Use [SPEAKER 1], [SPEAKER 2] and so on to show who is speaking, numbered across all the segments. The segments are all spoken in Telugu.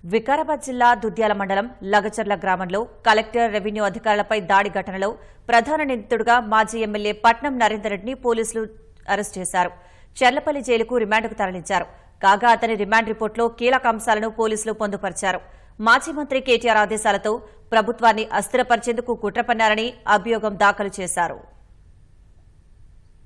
[SPEAKER 1] వికారాబాద్ జిల్లా దుద్యాల మండలం లగచర్ల గ్రామంలో కలెక్టర్ రెవెన్యూ అధికారులపై దాడి ఘటనలో ప్రధాన నిందితుడిగా మాజీ ఎమ్మెల్యే పట్నం నరేందర్ రెడ్డిని పోలీసులు అరెస్టు చేశారు. చెర్లపల్లి జైలుకు రిమాండ్కు తరలించారు. కాగా అతని రిమాండ్ రిపోర్టులో కీలక అంశాలను పోలీసులు పొందుపరిచారు. మాజీ మంత్రి కేటీఆర్ ఆదేశాలతో ప్రభుత్వాన్ని అస్థిరపరిచేందుకు కుట్ర పన్నారని అభియోగం దాఖలు చేశారు.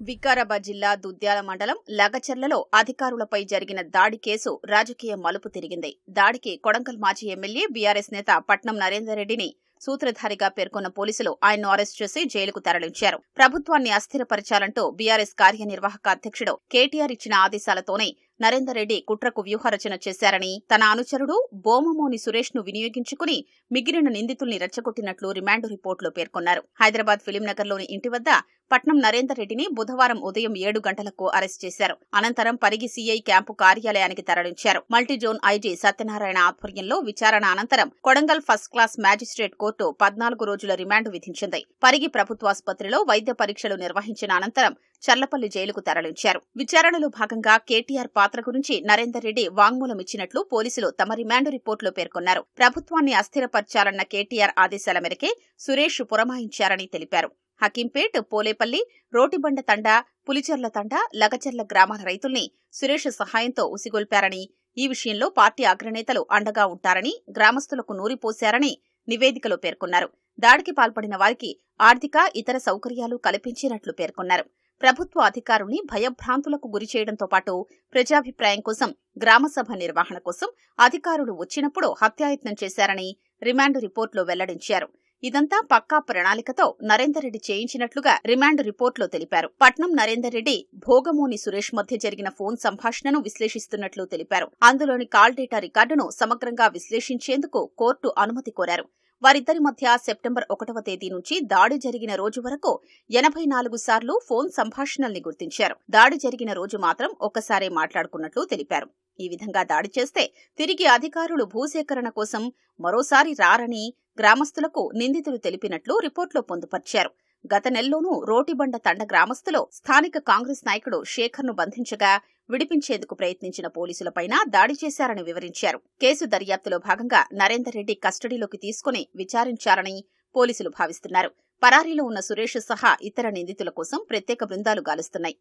[SPEAKER 2] వికారాబాద్ జిల్లా దుద్యాల మండలం లగచర్లలో అధికారులపై జరిగిన దాడి కేసు రాజకీయ మలుపు తిరిగింది. దాడికి కొడంగల్ మాజీ ఎమ్మెల్యే బీఆర్ఎస్ నేత పట్నం నరేందర్ రెడ్డిని సూత్రధారిగా పేర్కొన్న పోలీసులు ఆయన్ను అరెస్టు చేసి జైలుకు తరలించారు. ప్రభుత్వాన్ని అస్థిరపరచాలంటూ బీఆర్ఎస్ కార్యనిర్వాహక అధ్యక్షుడు కేటీఆర్ ఇచ్చిన ఆదేశాలతోనే నరేందర్ రెడ్డి కుట్రకు వ్యూహరచన చేశారని, తన అనుచరుడు బోమమోని సురేష్ ను వినియోగించుకుని మిగిలిన నిందితుల్ని రెచ్చగొట్టినట్లు రిమాండ్ రిపోర్టులో పేర్కొన్నారు. హైదరాబాద్ ఫిలింనగర్లోని ఇంటి వద్ద పట్నం నరేందర్ రెడ్డిని బుధవారం ఉదయం 7 గంటలకు అరెస్ట్ చేశారు. అనంతరం పరిగి సీఐ క్యాంపు కార్యాలయానికి తరలించారు. మల్టీజోన్ ఐజీ సత్యనారాయణ ఆధ్వర్యంలో విచారణ అనంతరం Kodangal first class magistrate court 14 రోజుల రిమాండ్ విధించింది. పరిగి ప్రభుత్వాసుపత్రిలో వైద్య పరీక్షలు నిర్వహించిన అనంతరం చర్లపల్లి జైలుకు తరలించారు. విచారణలో భాగంగా కేటీఆర్ పాత్ర గురించి నరేందర్ రెడ్డి వాంగ్మూలం ఇచ్చినట్లు పోలీసులు తమ రిమాండ్ రిపోర్టులో పేర్కొన్నారు. ప్రభుత్వాన్ని అస్థిరపరచాలన్న కేటీఆర్ ఆదేశాల మేరకే సురేష్ పురమాయించారని తెలిపారు. హకీంపేట్, పోలేపల్లి, రోటిబండ తండా, పులిచెర్ల తండా, లగచెర్ల గ్రామాల రైతుల్ని సురేష్ సహాయంతో ఉసిగొల్పారని, ఈ విషయంలో పార్టీ అగ్రనేతలు అండగా ఉంటారని, గ్రామస్తులకు నూరిపోశారని నివేదికలో పేర్కొన్నారు. దాడికి పాల్పడిన వారికి ఆర్థిక, ఇతర సౌకర్యాలు కల్పించినట్లు పేర్కొన్నారు. ప్రభుత్వ అధికారుల్ని భయభ్రాంతులకు గురిచేయడంతో పాటు ప్రజాభిప్రాయం కోసం, గ్రామసభ నిర్వహణ కోసం అధికారులు వచ్చినప్పుడు హత్యాయత్నం చేశారని రిమాండ్ రిపోర్టులో వెల్లడించారు. ఇదంతా పక్కా ప్రణాళికతో నరేందర్ రెడ్డి చేయించినట్లుగా రిమాండ్ రిపోర్టులో తెలిపారు. పట్నం నరేందర్ రెడ్డి భోగమోని సురేష్ మధ్య జరిగిన ఫోన్ సంభాషణను విశ్లేషిస్తున్నట్లు తెలిపారు. అందులోని కాల్ డేటా రికార్డును సమగ్రంగా విశ్లేషించేందుకు కోర్టు అనుమతి కోరారు. వారిద్దరి మధ్య సెప్టెంబర్ 1వ తేదీ నుంచి దాడి జరిగిన రోజు వరకు 84 సార్లు ఫోన్ సంభాషణల్ని గుర్తించారు. దాడి జరిగిన రోజు మాత్రం ఒక్కసారే మాట్లాడుకున్నట్లు తెలిపారు. ఈ విధంగా దాడి చేస్తే తిరిగి అధికారులు భూసేకరణ కోసం మరోసారి రారని గ్రామస్తులకు నిందితులు తెలిపినట్లు రిపోర్టులో పొందుపర్చారు. గత నెలలోనూ రోటిబండ తండ గ్రామస్తులు స్థానిక కాంగ్రెస్ నాయకుడు శేఖర్ను బంధించగా విడిపించేందుకు ప్రయత్నించిన పోలీసులపైన దాడి చేశారని వివరించారు. కేసు దర్యాప్తులో భాగంగా నరేందర్ రెడ్డి కస్టడీలోకి తీసుకుని విచారించారని పోలీసులు భావిస్తున్నారు. పరారీలో ఉన్న సురేష్ సహా ఇతర నిందితుల కోసం ప్రత్యేక బృందాలు గాలుస్తున్నాయి.